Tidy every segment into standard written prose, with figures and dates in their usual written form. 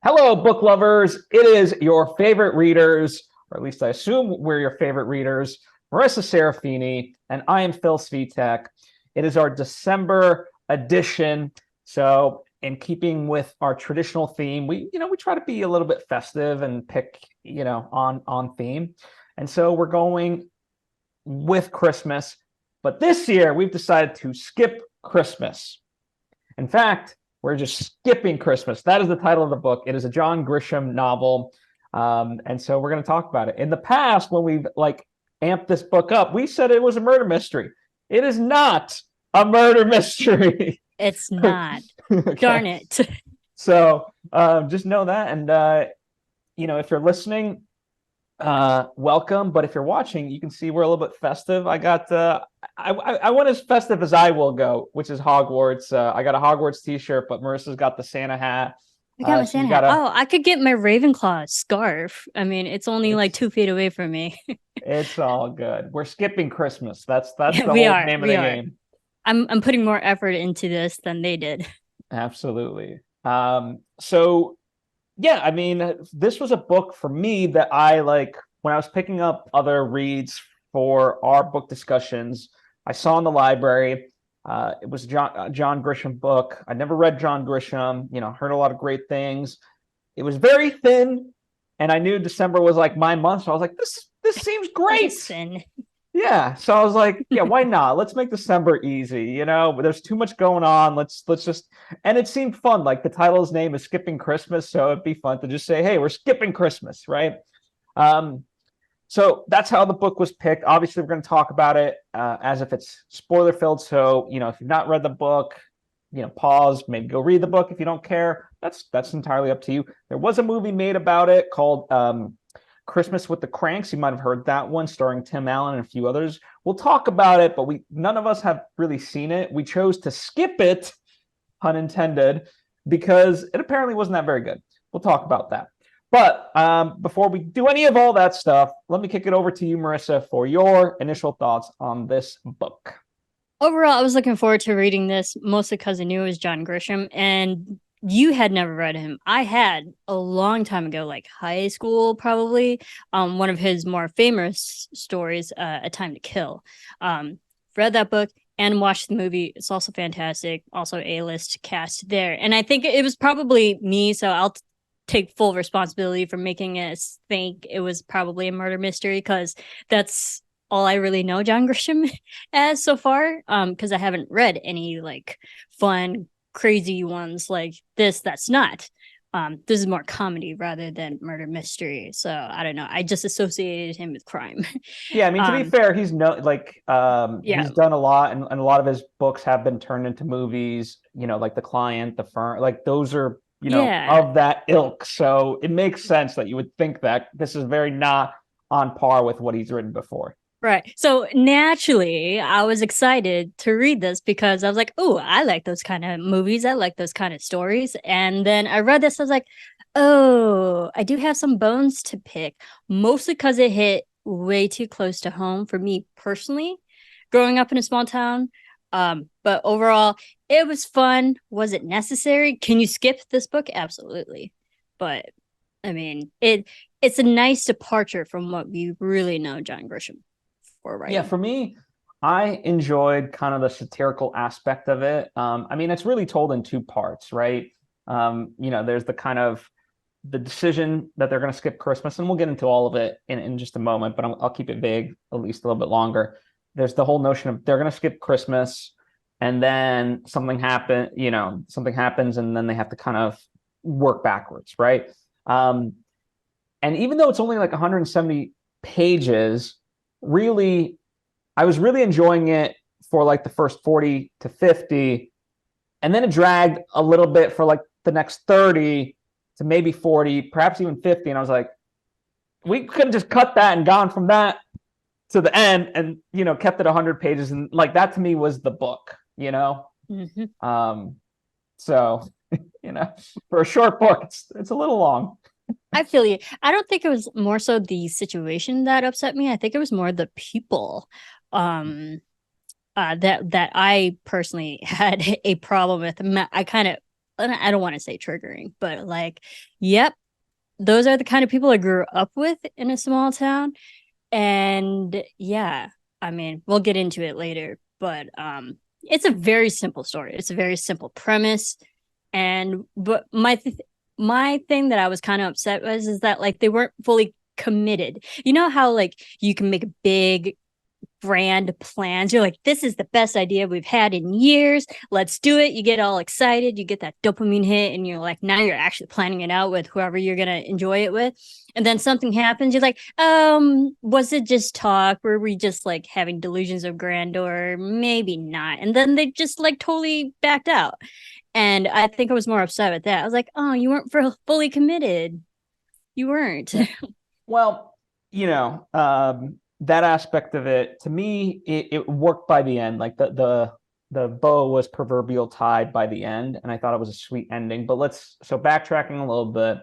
Hello, book lovers. It is your favorite readers, or at least I assume we're your favorite readers, Marisa Serafini, and I am Phil Svitek. It is our December edition. So, in keeping with our traditional theme, we try to be a little bit festive and pick, on theme. And so we're going with Christmas. But this year, we've decided to skip Christmas. In fact, we're just skipping Christmas. That is the title of the book. It is a John Grisham novel. And so we're going to talk about it. In the past, when we've amped this book up, we said it was a murder mystery. It is not a murder mystery. It's not. Okay. Darn it. So just know that. And, if you're listening, welcome. But if you're watching, you can see we're a little bit festive. I got I went as festive as I will go, which is Hogwarts. I got a Hogwarts t-shirt, but Marissa's got the Santa hat. I got my Santa hat. I could get my Ravenclaw scarf. I mean, it's only 2 feet away from me. It's all good. We're skipping Christmas. That's the whole name of the game. I'm putting more effort into this than they did. Absolutely. So yeah, I mean, this was a book for me that I when I was picking up other reads for our book discussions. I saw in the library. It was a John Grisham book. I never read John Grisham. Heard a lot of great things. It was very thin, and I knew December was my month. So I was like, this seems great. Thin. Yeah. So I was like, yeah, why not? Let's make December easy. There's too much going on. Let's just, and it seemed fun. The title's name is Skipping Christmas. So it'd be fun to just say, hey, we're skipping Christmas, right? So that's how the book was picked. Obviously, we're going to talk about it as if it's spoiler filled. So, if you've not read the book, pause, maybe go read the book. If you don't care, that's entirely up to you. There was a movie made about it called Christmas with the Cranks. You might have heard that one, starring Tim Allen and a few others. We'll talk about it, but none of us have really seen it. We chose to skip it, pun intended, because it apparently wasn't that very good. We'll talk about that. But before we do any of all that stuff, let me kick it over to you, Marissa, for your initial thoughts on this book. Overall, I was looking forward to reading this, mostly because I knew it was John Grisham, and you had never read him. I had a long time ago, high school, probably. One of his more famous stories, A Time to Kill. Read that book and watched the movie. It's also fantastic. Also A-list cast there. And I think it was probably me, so I'll take full responsibility for making us think it was probably a murder mystery, because that's all I really know John Grisham as so far. Because I haven't read any fun, crazy ones like this. That's not. This is more comedy rather than murder mystery. So I don't know. I just associated him with crime. Yeah, I mean, to be fair, he's he's done a lot, and a lot of his books have been turned into movies. The Client, The Firm, those are of that ilk. So it makes sense that you would think that this is very not on par with what he's written before. Right. So naturally, I was excited to read this because I was like, oh, I like those kind of movies. I like those kind of stories. And then I read this. I was like, oh, I do have some bones to pick, mostly because it hit way too close to home for me personally, growing up in a small town. But overall, it was fun. Was it necessary? Can you skip this book? Absolutely. But I mean, it's a nice departure from what we really know John Grisham for, right? Yeah, for me, I enjoyed kind of the satirical aspect of it. I mean, it's really told in two parts, right? There's the kind of the decision that they're going to skip Christmas, and we'll get into all of it in just a moment, but I'll keep it vague at least a little bit longer. There's the whole notion of they're going to skip Christmas, and then something happens, and then they have to kind of work backwards, right? And even though it's only 170 pages, really, I was really enjoying it for the first 40 to 50, and then it dragged a little bit for the next 30 to maybe 40, perhaps even 50, and I was like, we could have just cut that and gone from that to the end and kept it 100 pages, and that to me was the book. Mm-hmm. So for a short book, it's a little long. I feel you. I don't think it was more so the situation that upset me. I think it was more the people that I personally had a problem with. I kind of I don't want to say triggering, but like, yep, those are the kind of people I grew up with in a small town. And yeah, I mean, we'll get into it later, but it's a very simple story. It's a very simple premise. And but my thing that I was kind of upset was is that like they weren't fully committed. You know how like you can make big grand plans. You're like, this is the best idea we've had in years. Let's do it. You get all excited. You get that dopamine hit, and you're like, now you're actually planning it out with whoever you're gonna enjoy it with. And then something happens. You're like, was it just talk? Were we just like having delusions of grandeur? Maybe not. And then they just like totally backed out. And I think I was more upset with that. I was like, oh, you weren't fully committed. You weren't. Yeah. Well, that aspect of it, to me, it worked by the end. Like the bow was proverbial tied by the end, and I thought it was a sweet ending. But so backtracking a little bit,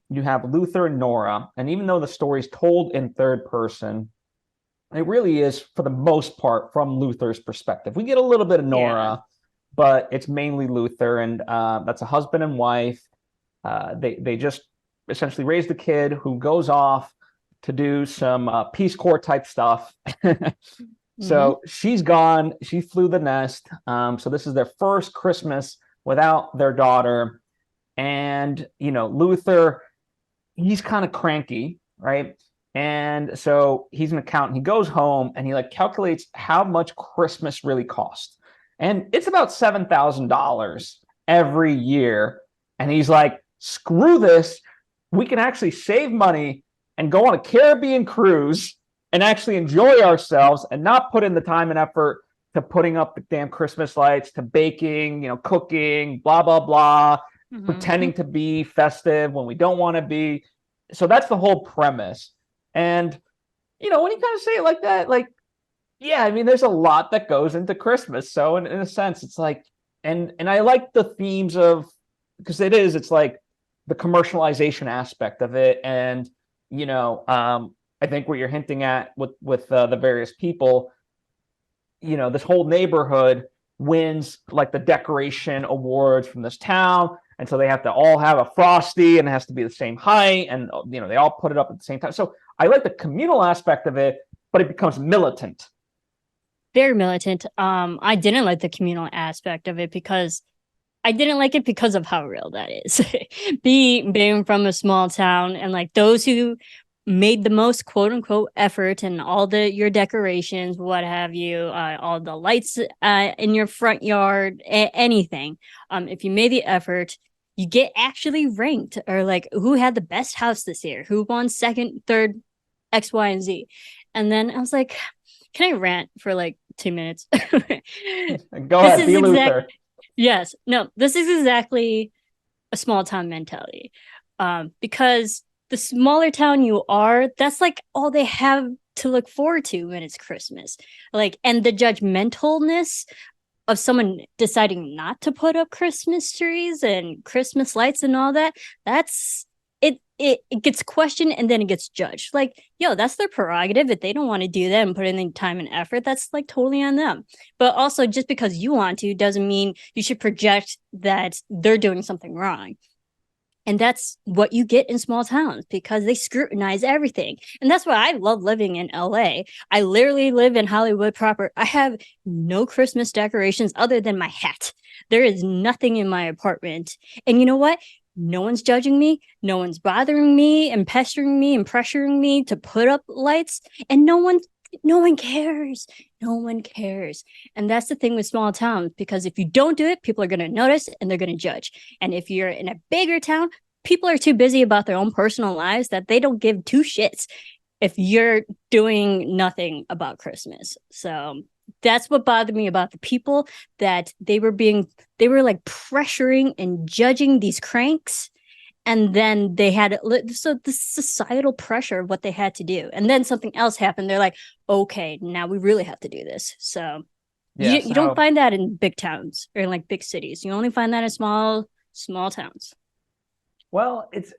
you have Luther and Nora, and even though the story's told in third person, it really is for the most part from Luther's perspective. We get a little bit of Nora, but it's mainly Luther, and that's a husband and wife. They just essentially raised a kid who goes off to do some Peace Corps type stuff. So she's gone. She flew the nest. So this is their first Christmas without their daughter. And, Luther, he's kind of cranky, right? And so he's an accountant. He goes home and he like calculates how much Christmas really costs. And it's about $7,000 every year. And he's like, screw this. We can actually save money and go on a Caribbean cruise and actually enjoy ourselves and not put in the time and effort to putting up the damn Christmas lights, to baking, cooking, blah, blah, blah, pretending to be festive when we don't want to be. So that's the whole premise. And, when you kind of say it like that, like, yeah, I mean, there's a lot that goes into Christmas. So in a sense, it's like, and I like the themes of, because it's like the commercialization aspect of it. And, I think what you're hinting at with the various people, this whole neighborhood wins like the decoration awards from this town. And so they have to all have a Frosty and it has to be the same height. And, they all put it up at the same time. So I like the communal aspect of it, but it becomes militant. Very militant. I didn't like the communal aspect of it because I didn't like it because of how real that is. Being from a small town and like those who made the most quote unquote effort and all your decorations, what have you, all the lights in your front yard, anything. If you made the effort, you get actually ranked, or like who had the best house this year, who won second, third, X, Y, and Z. And then I was like, can I rant for like 2 minutes? Go ahead, be Luther. Yes. No, this is exactly a small town mentality. Because the smaller town you are, that's like all they have to look forward to when it's Christmas. Like, and the judgmentalness of someone deciding not to put up Christmas trees and Christmas lights and all that, that's it gets questioned and then it gets judged. Like, yo, that's their prerogative. If they don't want to do that and put in the time and effort, that's like totally on them. But also, just because you want to doesn't mean you should project that they're doing something wrong. And that's what you get in small towns because they scrutinize everything. And that's why I love living in LA. I literally live in Hollywood proper. I have no Christmas decorations other than my hat. There is nothing in my apartment. And you know what? No one's judging me. No one's bothering me and pestering me and pressuring me to put up lights. And no one cares. No one cares. And that's the thing with small towns, because if you don't do it, people are going to notice and they're going to judge. And if you're in a bigger town, people are too busy about their own personal lives that they don't give two shits if you're doing nothing about Christmas. So that's what bothered me about the people, that they were like pressuring and judging these cranks. And then they had so the societal pressure of what they had to do. And then something else happened. They're like, okay, now we really have to do this. So you don't find that in big towns or in like big cities. You only find that in small towns. Well, it's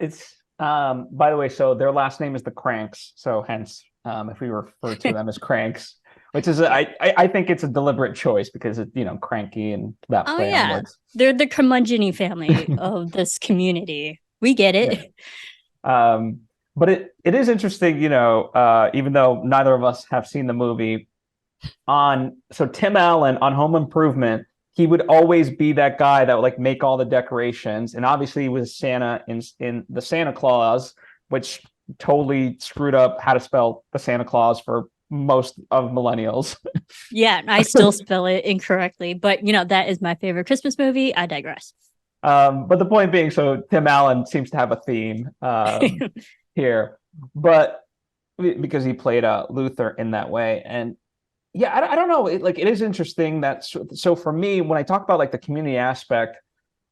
by the way, so their last name is the Cranks. So hence, if we refer to them as Cranks, which is I think it's a deliberate choice because it's cranky and that Oh play on yeah, words. they're the curmudgeon family of this community. We get it. Yeah. But it is interesting, even though neither of us have seen the movie, so Tim Allen on Home Improvement, he would always be that guy that would like make all the decorations, and obviously he was Santa in the Santa Claus, which totally screwed up how to spell the Santa Claus for most of millennials. Yeah, I still spell it incorrectly, but that is my favorite Christmas movie. I digress. But the point being, so Tim Allen seems to have a theme here, but because he played Luther in that way, and yeah, I don't know. It is interesting that so for me, when I talk about like the community aspect,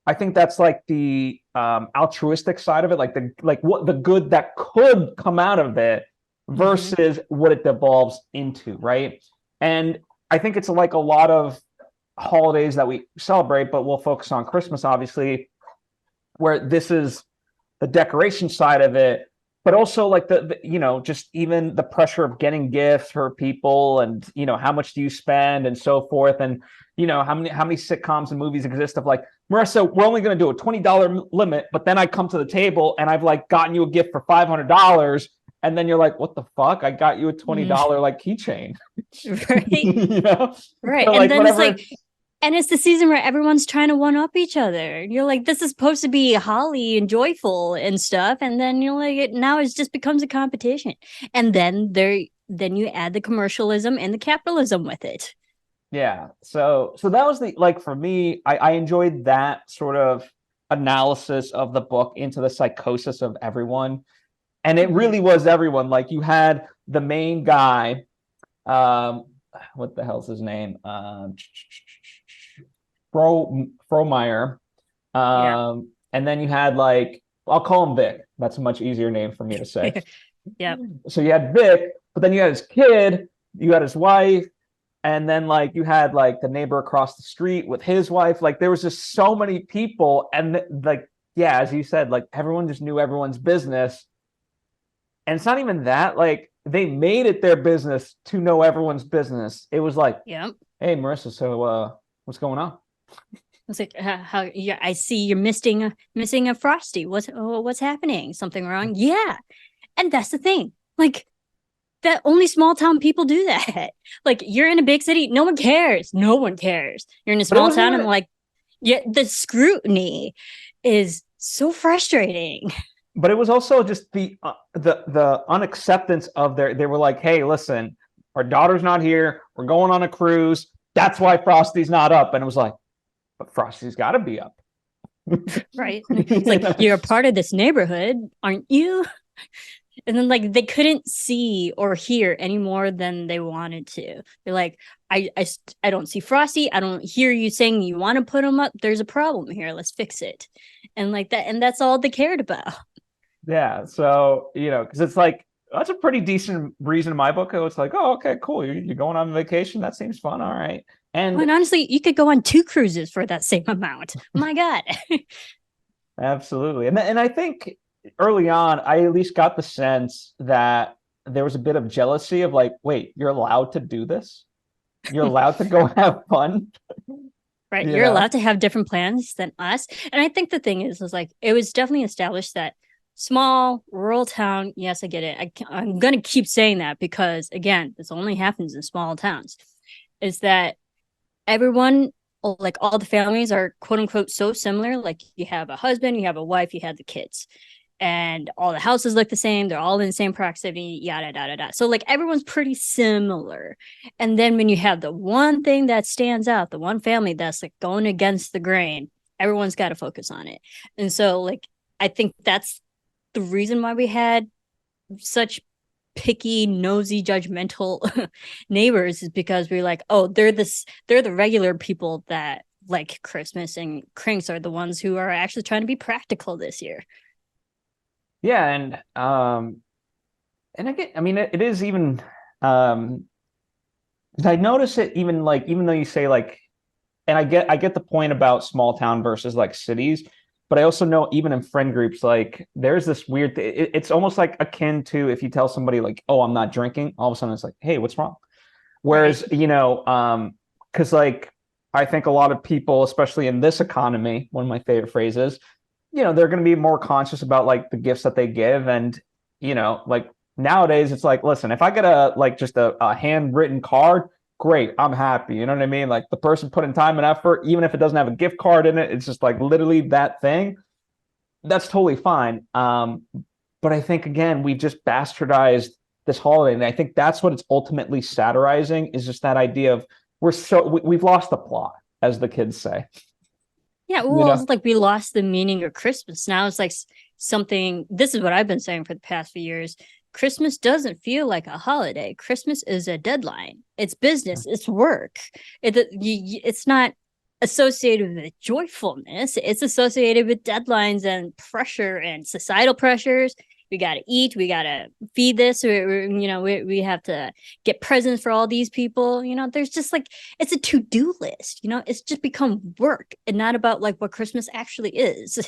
I think that's like the altruistic side of it, like what the good that could come out of it versus what it devolves into, right? And I think it's like a lot of holidays that we celebrate, but we'll focus on Christmas, obviously, where this is the decoration side of it, but also like the just even the pressure of getting gifts for people, and how much do you spend and so forth, and how many sitcoms and movies exist of like, Marissa, we're only going to do a $20 limit, but then I come to the table and I've like gotten you a gift for $500, and then you're like, what the fuck? I got you a $20 like keychain, right? Right, so, and like, then whatever. it's like, and it's the season where everyone's trying to one up each other. You're like, this is supposed to be holly and joyful and stuff, and then you're like, now it just becomes a competition, and then you add the commercialism and the capitalism with it. Yeah. So that was for me, I enjoyed that sort of analysis of the book into the psychosis of everyone. And it really was everyone. Like, you had the main guy, what the hell's his name? Fromeyer. And then you had like, I'll call him Vic. That's a much easier name for me to say. Yeah. So you had Vic, but then you had his kid, you had his wife, and then like you had like the neighbor across the street with his wife. Like, there was just so many people, and like, yeah, as you said, like everyone just knew everyone's business. And it's not even that, like, they made it their business to know everyone's business. It was like, Yeah. hey, Marissa, so what's going on? It's like, how? Yeah, I see you're missing a Frosty. What's happening? Something wrong? Yeah, and that's the thing. Like, that only small town people do that. Like, you're in a big city, no one cares. No one cares. You're in a small town, and like, yeah, the scrutiny is so frustrating. But it was also just the unacceptance of they were like, hey, listen, our daughter's not here. We're going on a cruise. That's why Frosty's not up. And it was like, but Frosty's got to be up. Right. It's like, you're a part of this neighborhood, aren't you? And then like they couldn't see or hear any more than they wanted to. They're like, I don't see Frosty. I don't hear you saying you want to put him up. There's a problem here. Let's fix it. And like that. And that's all they cared about. Yeah. So, because it's like, that's a pretty decent reason in my book. It's like, oh, okay, cool. You're going on vacation. That seems fun. All right. And honestly, you could go on 2 cruises for that same amount. My God. Absolutely. And I think early on, I at least got the sense that there was a bit of jealousy of like, wait, you're allowed to do this? You're allowed to go have fun? Right. You're allowed to have different plans than us. And I think the thing is like, it was definitely established that small rural town. Yes, I get it. I'm going to keep saying that because, again, this only happens in small towns, is that everyone, like all the families are quote unquote so similar. Like, you have a husband, you have a wife, you have the kids, and all the houses look the same. They're all in the same proximity, yada, yada, yada. So like everyone's pretty similar. And then when you have the one thing that stands out, the one family that's like going against the grain, everyone's got to focus on it. And so like, I think that's the reason why we had such picky, nosy, judgmental neighbors, is because we're like, oh, they're the regular people that like Christmas, and cranks are the ones who are actually trying to be practical this year. Yeah, and I mean, it is even I notice it even like, even though you say like, and I get the point about small town versus like cities, but I also know even in friend groups, like there's this weird it's almost like akin to if you tell somebody like, oh, I'm not drinking, all of a sudden it's like, hey, what's wrong? Right. Whereas, because like I think a lot of people, especially in this economy, one of my favorite phrases, they're going to be more conscious about like the gifts that they give. And, like nowadays it's like, listen, if I get just a handwritten card, great, I'm happy. You know what I mean? Like the person put in time and effort, even if it doesn't have a gift card in it, it's just like literally that thing. That's totally fine. But I think again, we've just bastardized this holiday, and I think that's what it's ultimately satirizing is just that idea of we've lost the plot, as the kids say. Yeah, You well, know, it's like we lost the meaning of Christmas. Now it's like something. This is what I've been saying for the past few years. Christmas doesn't feel like a holiday. Christmas is a deadline. It's business. It's work. It's not associated with joyfulness. It's associated with deadlines and pressure and societal pressures. We got to eat. We got to feed this. We have to get presents for all these people. There's just like, it's a to-do list. It's just become work and not about like what Christmas actually is.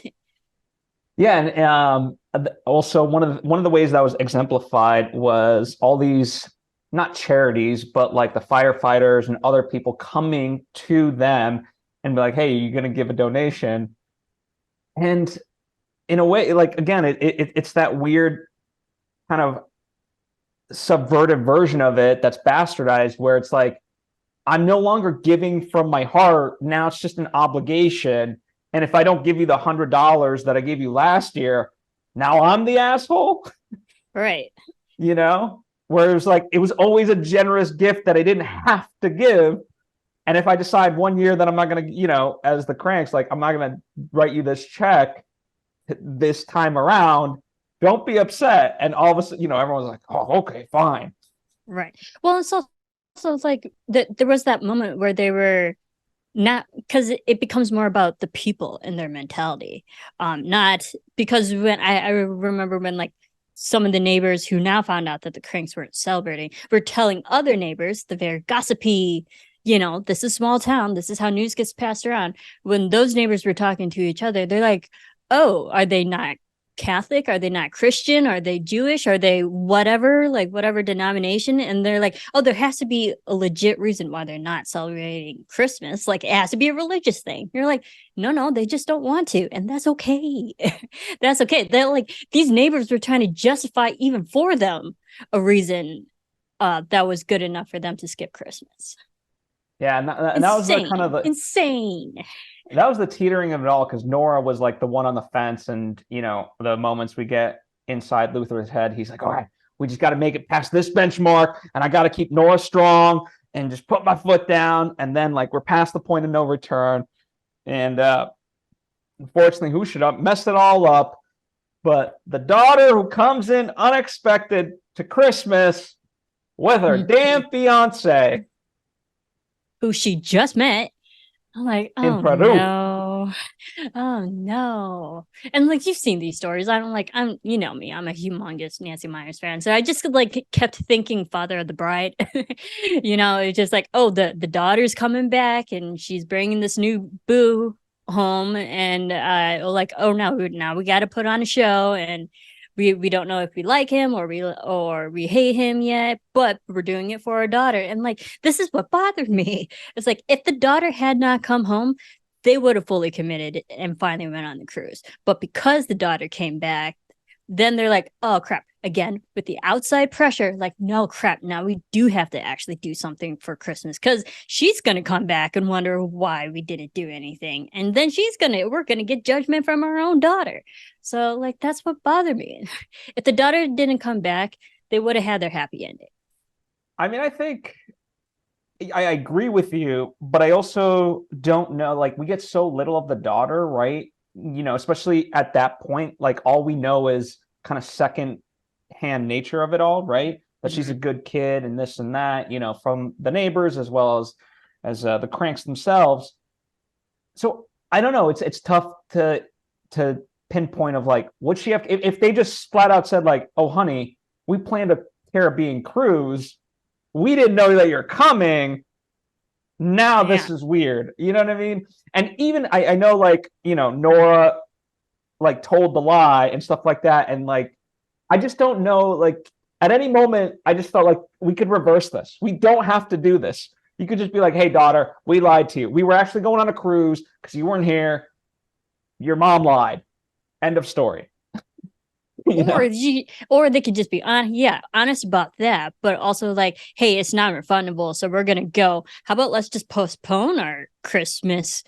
yeah, and also one of the ways that was exemplified was all these not charities, but like the firefighters and other people coming to them and be like, "Hey, you're going to give a donation," and in a way, like again, it's that weird kind of subverted version of it that's bastardized, where it's like I'm no longer giving from my heart. Now it's just an obligation. And if I don't give you the $100 that I gave you last year, now I'm the asshole, Right. Where it was like it was always a generous gift that I didn't have to give. And if I decide one year that I'm not going to, as the Cranks, like I'm not going to write you this check this time around, don't be upset. And all of a sudden, everyone's like, oh, okay, fine. Right. Well, it's also it's like there was that moment where they were not, because it becomes more about the people and their mentality, not because when I remember when like some of the neighbors who now found out that the Cranks weren't celebrating were telling other neighbors, the very gossipy, this is small town, this is how news gets passed around. When those neighbors were talking to each other, they're like, oh, are they not Catholic? Are they not Christian? Are they Jewish? Are they whatever, like whatever denomination? And they're like, oh, there has to be a legit reason why they're not celebrating Christmas. Like it has to be a religious thing. You're like, no, they just don't want to. And that's okay. That's okay. They're like, these neighbors were trying to justify even for them a reason that was good enough for them to skip Christmas. Yeah, and that was the kind of insane. That was the teetering of it all, because Nora was like the one on the fence, and the moments we get inside Luther's head, he's like, all right, we just got to make it past this benchmark, and I got to keep Nora strong and just put my foot down, and then like we're past the point of no return. And unfortunately, who should have messed it all up but the daughter who comes in unexpected to Christmas with her damn fiance, who she just met. I'm like, in oh Peru. no. Oh no. And like you've seen these stories. I'm you know me, I'm a humongous Nancy Myers fan. So I just like kept thinking Father of the Bride. It's just like, oh, the daughter's coming back and she's bringing this new boo home, and like, oh no, now we got to put on a show, and we don't know if we like him or we hate him yet, but we're doing it for our daughter. And like, this is what bothered me. It's like, if the daughter had not come home, they would have fully committed and finally went on the cruise. But because the daughter came back, then they're like, oh crap, again with the outside pressure, like, no, crap, now we do have to actually do something for Christmas, because she's gonna come back and wonder why we didn't do anything, and then we're gonna get judgment from our own daughter. So like, that's what bothered me. If the daughter didn't come back, they would have had their happy ending. I mean, I think I agree with you, but I also don't know, like, we get so little of the daughter, right? Especially at that point, like all we know is kind of second hand nature of it all, right? That she's a good kid and this and that, from the neighbors as well as the Cranks themselves. So I don't know. It's tough to pinpoint of like, would she have, if they just flat out said like, oh honey, we planned a Caribbean cruise, we didn't know that you're coming. Now this is weird. You know what I mean? And even I know, like, Nora like told the lie and stuff like that. And like, I just don't know, like, at any moment, I just felt like we could reverse this. We don't have to do this. You could just be like, hey, daughter, we lied to you. We were actually going on a cruise because you weren't here. Your mom lied. End of story. Or they could just be honest about that, but also like, hey, it's not refundable, so we're gonna go. How about let's just postpone our Christmas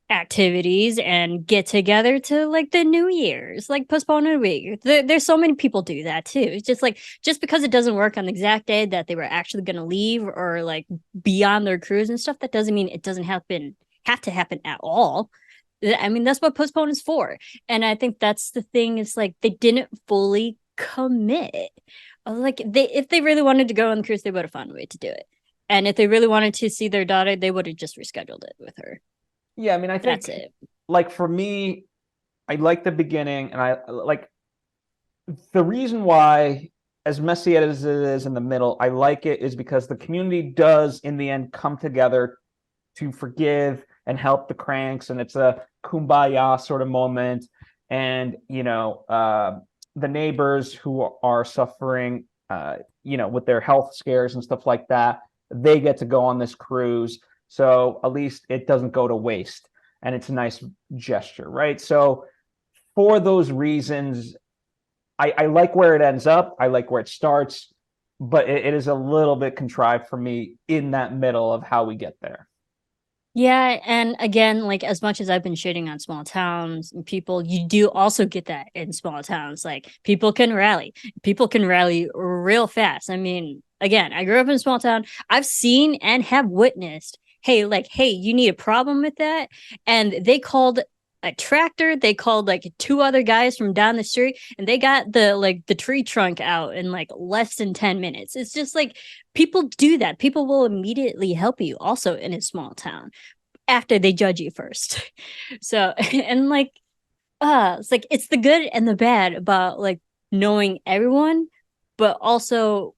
activities and get together to like the New Year's, like postpone it a week. There's so many people do that too. It's just like, just because it doesn't work on the exact day that they were actually going to leave or like be on their cruise and stuff, that doesn't mean it doesn't have to happen at all. I mean, that's what postpone is for. And I think that's the thing, is like they didn't fully commit. Like if they really wanted to go on the cruise, they would have found a way to do it. And if they really wanted to see their daughter, they would have just rescheduled it with her. Yeah, I mean, I think, that's it. Like for me, I like the beginning, and I like the reason why, as messy as it is in the middle, I like it is because the community does in the end come together to forgive and help the Kranks, and it's a kumbaya sort of moment. And the neighbors who are suffering with their health scares and stuff like that, they get to go on this cruise, so at least it doesn't go to waste, and it's a nice gesture, right? So for those reasons, I like where it ends up. I like where it starts, but it is a little bit contrived for me in that middle of how we get there. Yeah, and again, like as much as I've been shitting on small towns and people, you do also get that in small towns. Like people can rally. People can rally real fast. I mean, again, I grew up in a small town. I've seen and have witnessed, hey, you need a problem with that. And they called a tractor, they called like two other guys from down the street, and they got the tree trunk out in like less than 10 minutes. It's just like people do that. People will immediately help you also in a small town after they judge you first. So, and like it's like it's the good and the bad about like knowing everyone, but also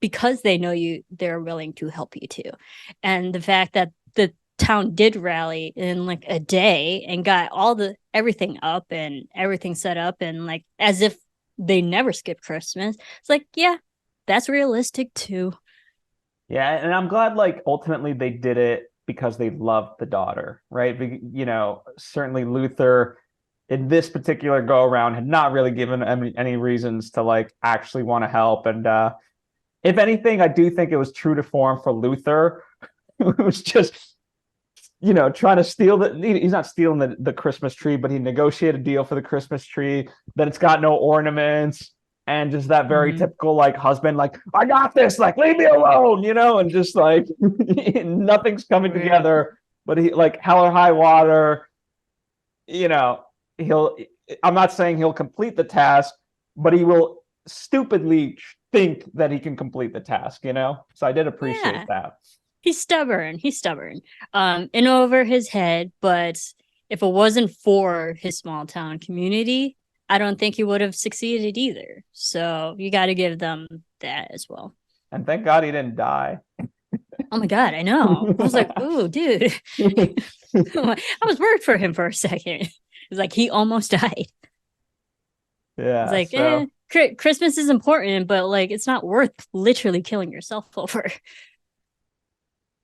because they know you, they're willing to help you too. And the fact that the town did rally in like a day and got everything up and everything set up, and like as if they never skipped Christmas. It's like, yeah, that's realistic too. Yeah, and I'm glad like ultimately they did it because they loved the daughter, right? Certainly Luther in this particular go around had not really given any reasons to like actually want to help. And if anything, I do think it was true to form for Luther, who was just trying to steal he's not stealing the Christmas tree, but he negotiated a deal for the Christmas tree that it's got no ornaments, and just that very typical like husband, like, I got this, like, leave me alone, and just like nothing's coming together. But he, like, hell or high water, I'm not saying he'll complete the task, but he will stupidly think that he can complete the task, So I did appreciate that. He's stubborn. In over his head, but if it wasn't for his small town community, I don't think he would have succeeded either. So you got to give them that as well. And thank God he didn't die. Oh my God, I know. I was like, ooh, dude. I was worried for him for a second. It's like he almost died. Yeah. It's like, Christmas is important, but like it's not worth literally killing yourself over.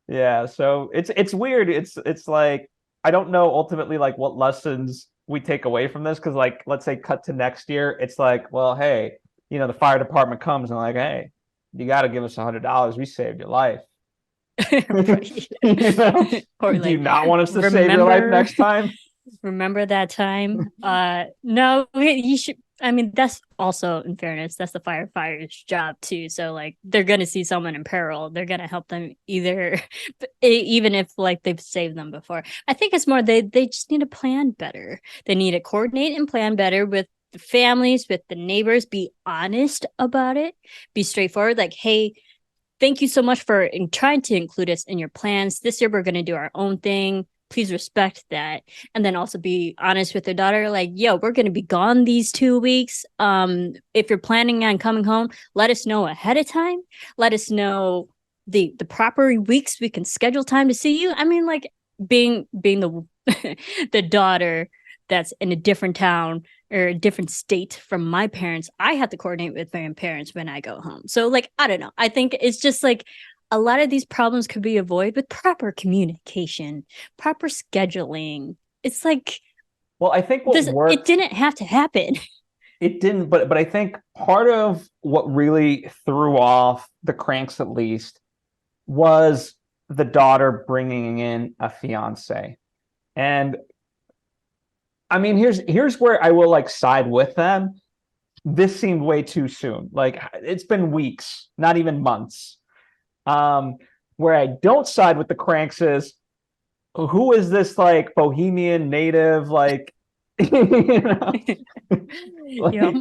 Yeah, so it's weird. It's like, I don't know ultimately like what lessons we take away from this, because like, let's say cut to next year, it's like, well, hey, the fire department comes and like, hey, you got to give us $100. We saved your life. Or like, do you not want us to save your life next time? Remember that time? No, you should. I mean, that's also, in fairness, that's the firefighter's job too. So like, they're gonna see someone in peril, they're gonna help them either, even if like they've saved them before. I think it's more they just need to plan better. They need to coordinate and plan better with the families, with the neighbors. Be honest about it. Be straightforward. Like, hey, thank you so much for trying to include us in your plans. This year we're gonna do our own thing. Please respect that. And then also be honest with their daughter, like, yo, we're going to be gone these 2 weeks. If you're planning on coming home, let us know ahead of time. Let us know the proper weeks we can schedule time to see you. I mean, like, being the the daughter that's in a different town, or a different state from my parents, I have to coordinate with my parents when I go home. So like, I don't know. I think it's just like a lot of these problems could be avoided with proper communication, proper scheduling. It's like Well, I think what this, it worked, didn't have to happen. it didn't, but I think part of what really threw off the Cranks, at least, was the daughter bringing in a fiance. And I mean, here's where I will like side with them. This seemed way too soon. Like it's been weeks, not even months. Where I don't side with the Cranks is, who is this like bohemian native, like, you know, like, Yeah.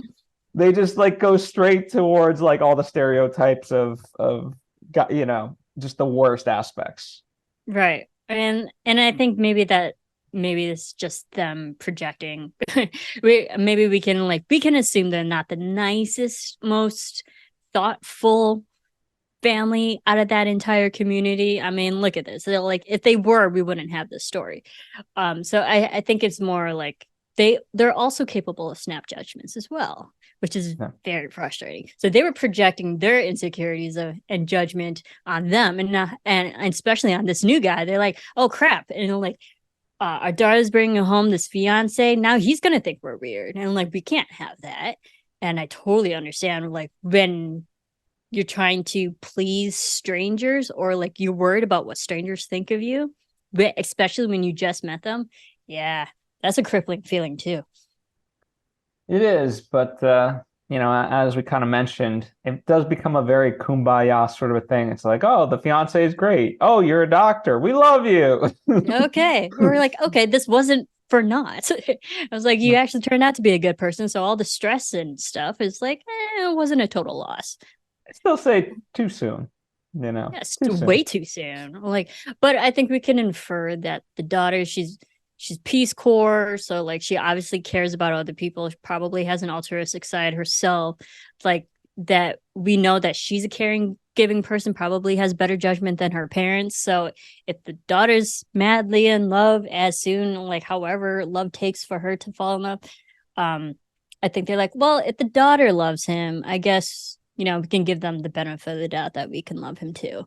they just like go straight towards like all the stereotypes of you know, just the worst aspects. Right. And I think maybe it's just them projecting. We can assume they're not the nicest, most thoughtful family out of that entire community. I mean, look at this. They're like, if they were, we wouldn't have this story. So I think it's more like they're also capable of snap judgments as well, which is very frustrating. So they were projecting their insecurities and judgment on them, and especially on this new guy. They're like, oh crap, and like, our daughter's bringing home this fiance. Now he's gonna think we're weird, and like we can't have that. And I totally understand, like when you're trying to please strangers, or like you're worried about what strangers think of you, but especially when you just met them. Yeah, that's a crippling feeling too. It is, but you know, as we kind of mentioned, it does become a very kumbaya sort of a thing. It's like, oh, the fiance is great. Oh, you're a doctor. We love you. Okay, we're like, okay, this wasn't for naught. I was like, you actually turned out to be a good person, so all the stress and stuff is like, it wasn't a total loss. I still say too soon, you know, Yes, too soon. way too soon. Like, but I think we can infer that the daughter, she's Peace Corps, so like she obviously cares about other people. She probably has an altruistic side herself. Like that, we know that she's a caring, giving person, probably has better judgment than her parents. So if the daughter's madly in love as soon, like however love takes for her to fall in love, I think they're like, well, if the daughter loves him, I guess, we can give them the benefit of the doubt that we can love him too.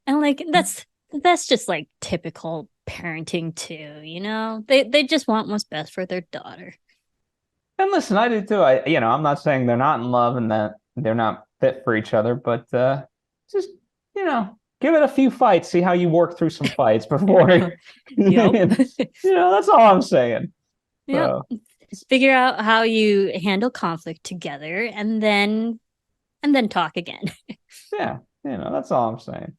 And like that's just like typical parenting too, They just want what's best for their daughter. And listen, I do too. I'm not saying they're not in love and that they're not fit for each other, but just, give it a few fights, see how you work through some fights before, Yep. That's all I'm saying. Yep. So, Figure out how you handle conflict together and then talk again. yeah, that's all I'm saying.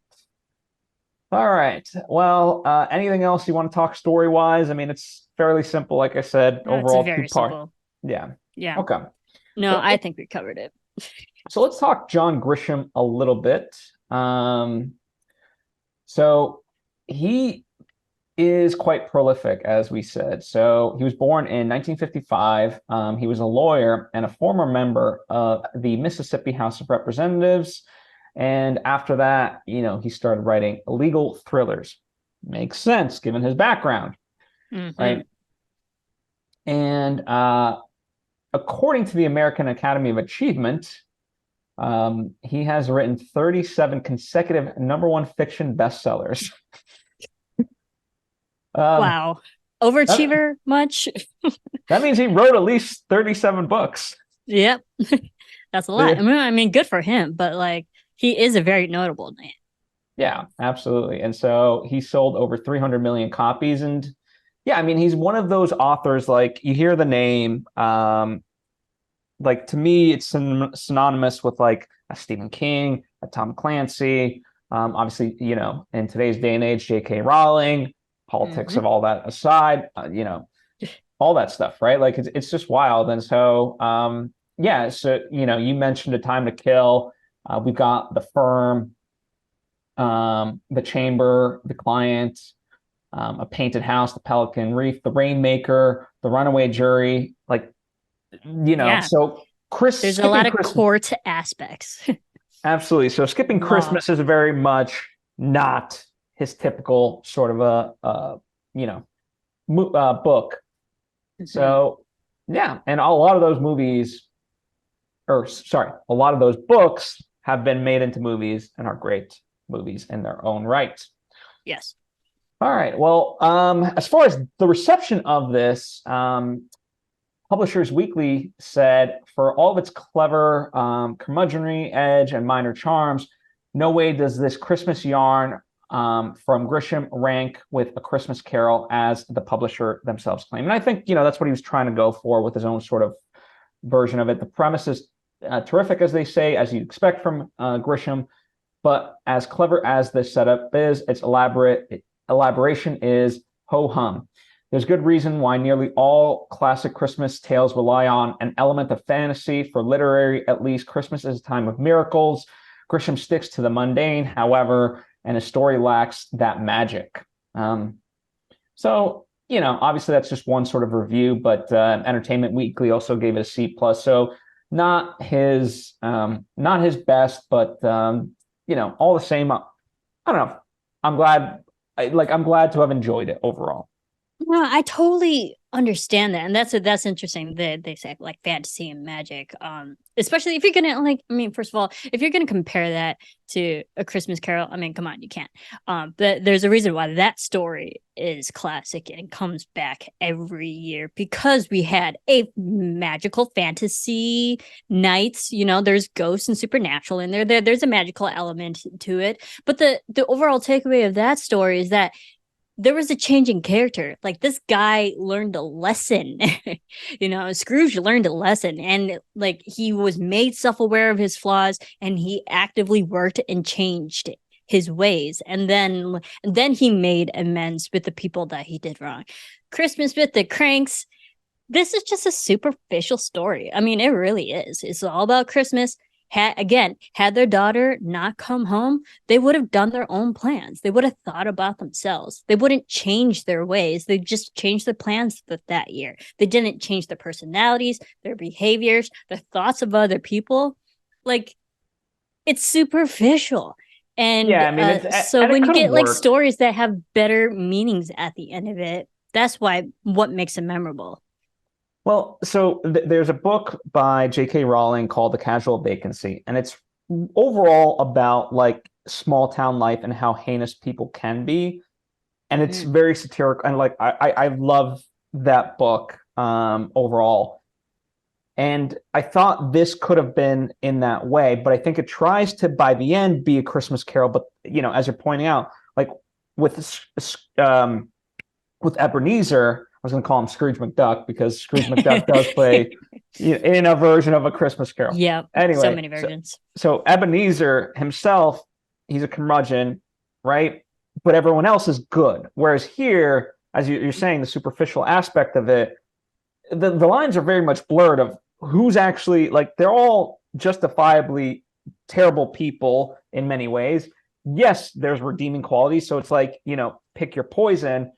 All right. Well, anything else you want to talk story wise? I mean, it's fairly simple, like I said, No, it's overall very two-part. simple. Yeah. Yeah. Okay. No, I think we covered it. So let's talk John Grisham a little bit. So he is quite prolific, as we said. So he was born in 1955. He was a lawyer and a former member of the Mississippi House of Representatives. And after that, he started writing legal thrillers. Makes sense given his background, right? And according to the American Academy of Achievement, he has written 37 consecutive #1 fiction bestsellers. Wow. Overachiever much? That means he wrote at least 37 books. Yep. That's a lot. I mean, good for him, but like he is a very notable name. Yeah, absolutely. And so he sold over 300 million copies. And yeah, I mean, he's one of those authors, like you hear the name, like to me, it's synonymous with like a Stephen King, a Tom Clancy, obviously, in today's day and age, J.K. Rowling, politics of all that aside, all that stuff, right? Like it's just wild. And so, yeah, so, you mentioned A Time to Kill. We've got The Firm, The Chamber, The Client, A Painted House, The Pelican Reef, The Rainmaker, The Runaway Jury, like, so there's a lot of court aspects. Absolutely. So skipping Christmas is very much not his typical sort of a book. So Yeah, and a lot of those movies, or sorry, a lot of those books have been made into movies and are great movies in their own right. Yes. All right. Well, as far as the reception of this, Publishers Weekly said, for all of its clever curmudgeonry, edge, and minor charms, no way does this Christmas yarn from Grisham rank with A Christmas Carol, as the publisher themselves claim. And I think, that's what he was trying to go for with his own sort of version of it. The premise is terrific, as they say, as you'd expect from Grisham, but as clever as this setup is, its elaboration is ho-hum. There's good reason why nearly all classic Christmas tales rely on an element of fantasy. For literary, at least, Christmas is a time of miracles. Grisham sticks to the mundane, however, and his story lacks that magic. So, obviously that's just one sort of review, but Entertainment Weekly also gave it a C+. So not his best, but all the same, I don't know. I'm glad to have enjoyed it overall. No, I totally understand that, and that's interesting that they say like fantasy and magic. Especially if you're gonna first of all, if you're gonna compare that to A Christmas Carol, come on, you can't. But there's a reason why that story is classic and comes back every year, because we had a magical fantasy nights. There's ghosts and supernatural in there. There's a magical element to it, but the overall takeaway of that story is that there was a change in character. Like, this guy learned a lesson. Scrooge learned a lesson, and like, he was made self-aware of his flaws, and he actively worked and changed his ways. And then he made amends with the people that he did wrong. Christmas with the Cranks. This is just a superficial story. It really is. It's all about Christmas. Had their daughter not come home, they would have done their own plans. They would have thought about themselves. They wouldn't change their ways. They just changed their plans that year. They didn't change their personalities, their behaviors, their thoughts of other people. Like, it's superficial. And yeah, so when you get worked. like stories that have better meanings at the end of it, that's what makes it memorable. Well, so there's a book by J.K. Rowling called The Casual Vacancy, and it's overall about like small town life and how heinous people can be, and it's very satirical. And like I love that book overall, and I thought this could have been in that way, but I think it tries to, by the end, be A Christmas Carol. But as you're pointing out, like with Ebenezer. I was going to call him Scrooge McDuck, because Scrooge McDuck does play in a version of A Christmas Carol. Yeah. Anyway, so many versions. So Ebenezer himself, he's a curmudgeon, right? But everyone else is good. Whereas here, as you're saying, the superficial aspect of it, the lines are very much blurred of who's actually, like, they're all justifiably terrible people in many ways. Yes, there's redeeming qualities. So it's like, pick your poison.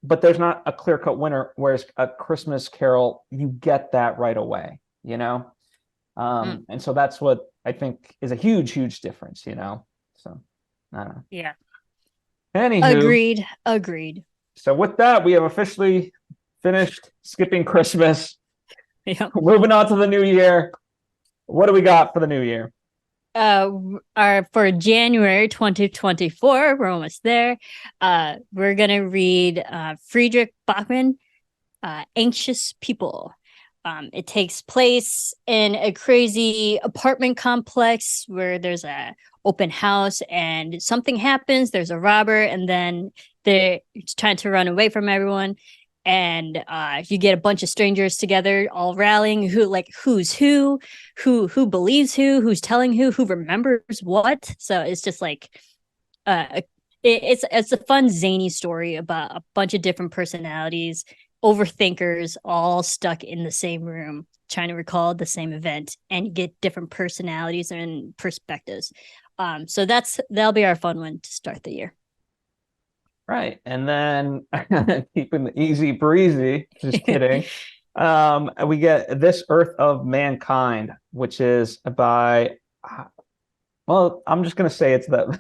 But there's not a clear-cut winner, whereas A Christmas Carol, you get that right away, And so that's what I think is a huge, huge difference, So, I don't know. Yeah. Anywho. Agreed. So with that, we have officially finished skipping Christmas. Yeah. Moving on to the new year. What do we got for the new year? For January 2024, we're almost there. We're gonna read Friedrich Bachmann, Anxious People. It takes place in a crazy apartment complex where there's a open house and something happens. There's a robber, and then they're trying to run away from everyone. And you get a bunch of strangers together, all rallying. Who's who believes who's telling who remembers what. So it's just like, it's a fun zany story about a bunch of different personalities, overthinkers, all stuck in the same room trying to recall the same event, and you get different personalities and perspectives. So that'll be our fun one to start the year. Right. And then keeping the easy breezy, just kidding. We get This Earth of Mankind, which is by, well, I'm just going to say it's the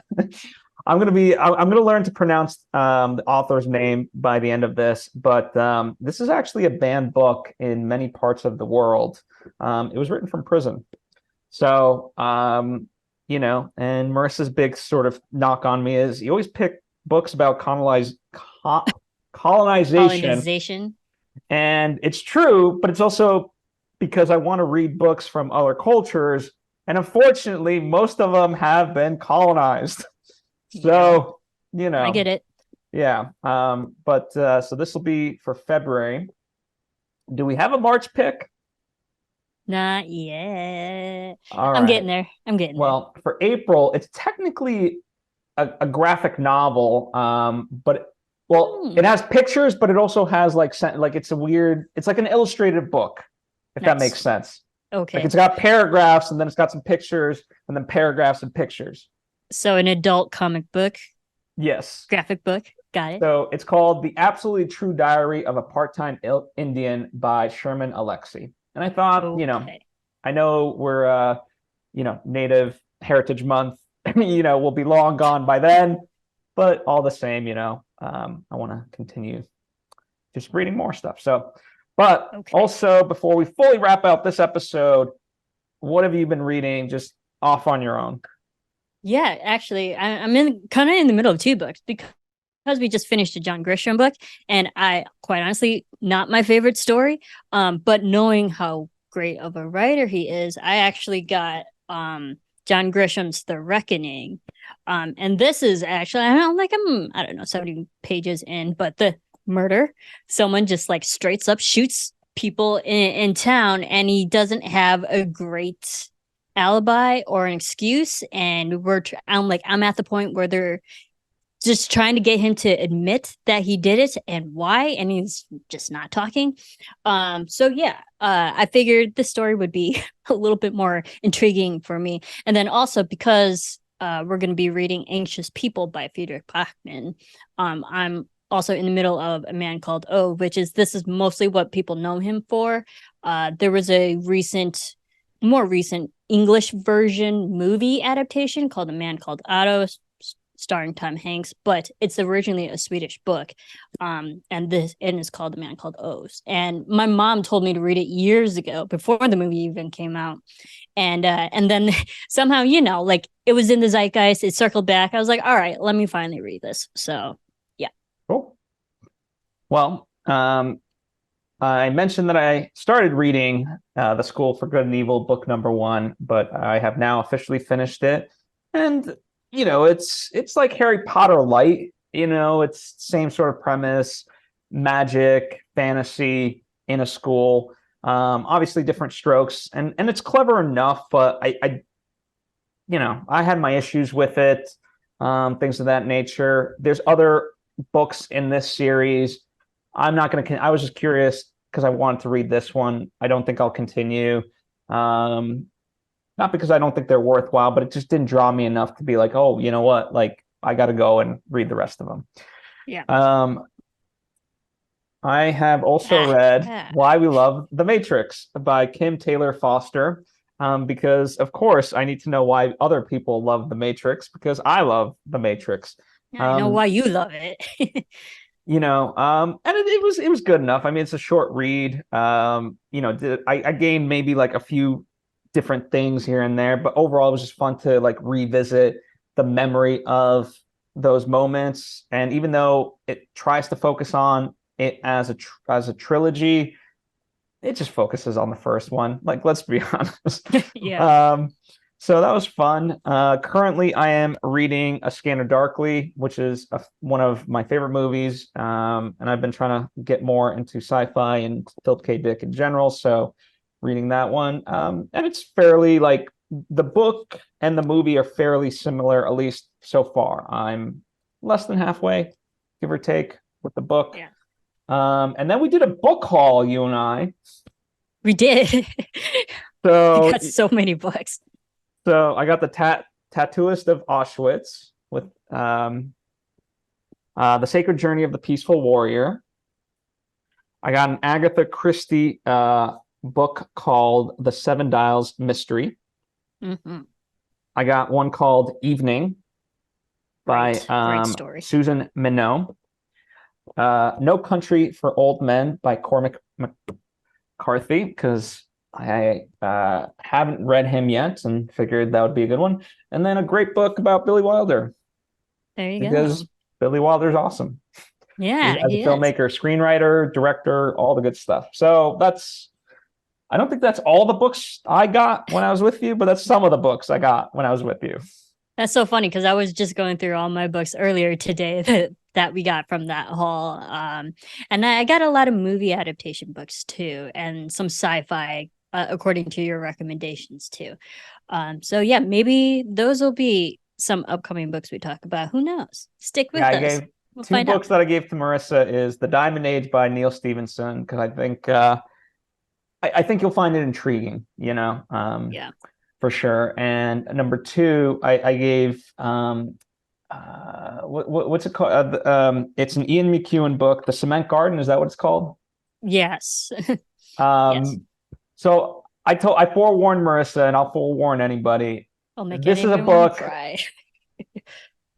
I'm gonna learn to pronounce the author's name by the end of this, but this is actually a banned book in many parts of the world. It was written from prison. So you know, and Marissa's big sort of knock on me is you always pick books about colonization. Colonization. And it's true, but it's also because I want to read books from other cultures. And unfortunately, most of them have been colonized. So, you know, I get it. Yeah. But so this will be for February. Do we have a March pick? Not yet. All I'm right. getting there. I'm getting there. Well, for April, it's technically a graphic novel, but it has pictures, but it also has like it's like an illustrated book, if that makes sense. Okay. Like it's got paragraphs and then it's got some pictures and then paragraphs and pictures. So an adult comic book. Yes. Graphic book. Got it. So it's called The Absolutely True Diary of a Part-Time Indian by Sherman Alexie. And I thought, you know, I know we're you know, Native Heritage Month, you know, we'll be long gone by then, but all the same, you know, I want to continue just reading more stuff. So, but also before we fully wrap up this episode, what have you been reading just off on your own? Yeah, actually, I'm kind of in the middle of two books because we just finished a John Grisham book, and I quite honestly not my favorite story. But knowing how great of a writer he is, I actually got John Grisham's The Reckoning. And this is actually I don't know 70 pages in, but the murder, someone just like straight up shoots people in town, and he doesn't have a great alibi or an excuse, and I'm at the point where they're just trying to get him to admit that he did it and why, and he's just not talking. So yeah, I figured this story would be a little bit more intriguing for me. And then also because we're going to be reading Anxious People by Friedrich Bachmann, I'm also in the middle of A Man Called O, this is mostly what people know him for. There was a more recent English version movie adaptation called A Man Called Otto, starring Tom Hanks, but it's originally a Swedish book. And it's called A Man Called Oz. And my mom told me to read it years ago, before the movie even came out. And then somehow, you know, like it was in the zeitgeist, it circled back. I was like, all right, let me finally read this. So yeah. Cool. Well, I mentioned that I started reading The School for Good and Evil, book number 1, but I have now officially finished it. And, you know, it's like Harry Potter light, you know, it's same sort of premise, magic, fantasy in a school, obviously different strokes, and it's clever enough, but I you know, I had my issues with it, things of that nature. There's other books in this series. I'm not going to, I was just curious because I wanted to read this one. I don't think I'll continue. Not because I don't think they're worthwhile, but it just didn't draw me enough to be like, oh, you know what? Like, I got to go and read the rest of them. Yeah. I have also read Why We Love the Matrix by Kim Taylor Foster, because, of course, I need to know why other people love the Matrix, because I love the Matrix. I know why you love it. You know, and it was good enough. I mean, it's a short read. You know, I gained maybe like a few different things here and there, but overall it was just fun to like revisit the memory of those moments. And even though it tries to focus on it as a trilogy, it just focuses on the first one. Like, let's be honest. Yeah. So that was fun. Currently, I am reading A Scanner Darkly, which is one of my favorite movies. And I've been trying to get more into sci-fi and Philip K. Dick in general. So reading that one. And it's fairly like the book and the movie are fairly similar, at least so far. I'm less than halfway, give or take, with the book. Yeah. And then we did a book haul, you and I. We did. So we got so many books. So I got the Tattooist of Auschwitz with The Sacred Journey of the Peaceful Warrior. I got an Agatha Christie book called The Seven Dials Mystery. Mm-hmm. I got one called Evening. by Right. Great story. Susan Minot. No Country for Old Men by Cormac McCarthy, because I haven't read him yet and figured that would be a good one. And then a great book about Billy Wilder, There you because go. Billy Wilder's awesome. Yeah, As a he is. filmmaker, screenwriter, director, all the good stuff. So I don't think that's all the books I got when I was with you, but that's some of the books I got when I was with you. That's so funny because I was just going through all my books earlier today that we got from that haul. And I got a lot of movie adaptation books too, and some sci-fi according to your recommendations too. So yeah, maybe those will be some upcoming books we talk about. Who knows? Stick with us. I gave We'll two find books out. that I gave to Marissa is The Diamond Age by Neil Stephenson, because I think I think you'll find it intriguing, Yeah. for sure. And number two, I gave what's it called? It's an Ian McEwan book, The Cement Garden. Is that what it's called? Yes. Yes. So I forewarned Marissa, and I'll forewarn anybody. I'll make This is a anyone book. cry.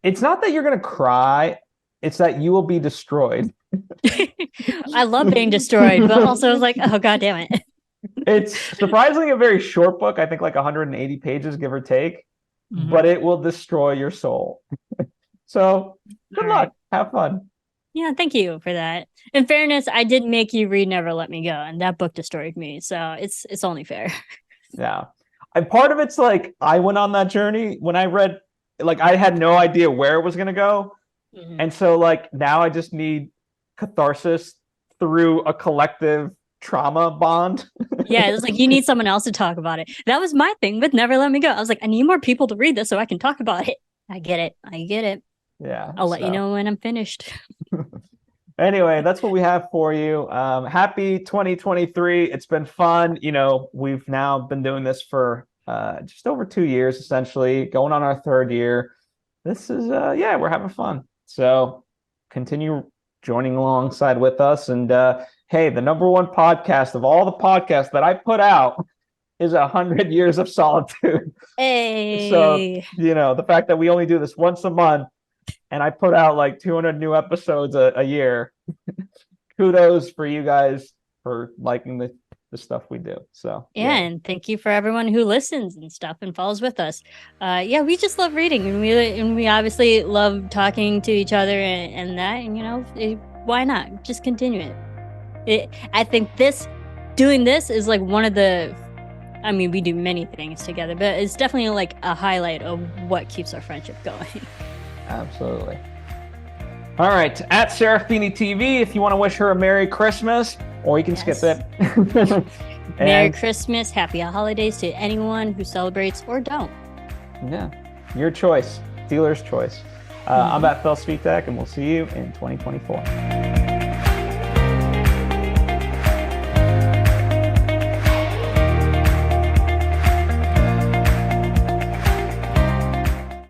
It's not that you're gonna cry; it's that you will be destroyed. I love being destroyed, but also I was like, oh god damn it. It's surprisingly a very short book. I think like 180 pages, give or take, but it will destroy your soul. So good luck. Have fun. Yeah, thank you for that. In fairness, I did make you read Never Let Me Go, and that book destroyed me. So it's only fair. Yeah. And part of it's like I went on that journey when I read, like I had no idea where it was gonna go. And so like now I just need catharsis through a collective trauma bond. Yeah, it's like you need someone else to talk about it. That was my thing with Never Let Me Go. I was like, I need more people to read this so I can talk about it. I get it. Yeah. I'll let you know when I'm finished. Anyway, that's what we have for you. Happy 2023. It's been fun. We've now been doing this for just over 2 years, essentially, going on our third year. This is, we're having fun. So continue joining alongside with us. And hey, the number one podcast of all the podcasts that I put out is 100 Years of Solitude. Hey. So, the fact that we only do this once a month and I put out like 200 new episodes a year, kudos for you guys for liking the stuff we do. So yeah, and thank you for everyone who listens and stuff and follows with us. We just love reading, and we obviously love talking to each other and that, and why not just continue it. I think doing this is like one of the, I mean, we do many things together, but it's definitely like a highlight of what keeps our friendship going. Absolutely. All right, at Serafini TV, if you want to wish her a Merry Christmas, or you can skip it. Merry Christmas, Happy Holidays to anyone who celebrates or don't. Yeah, your choice, dealer's choice. I'm at Svitek, and we'll see you in 2024.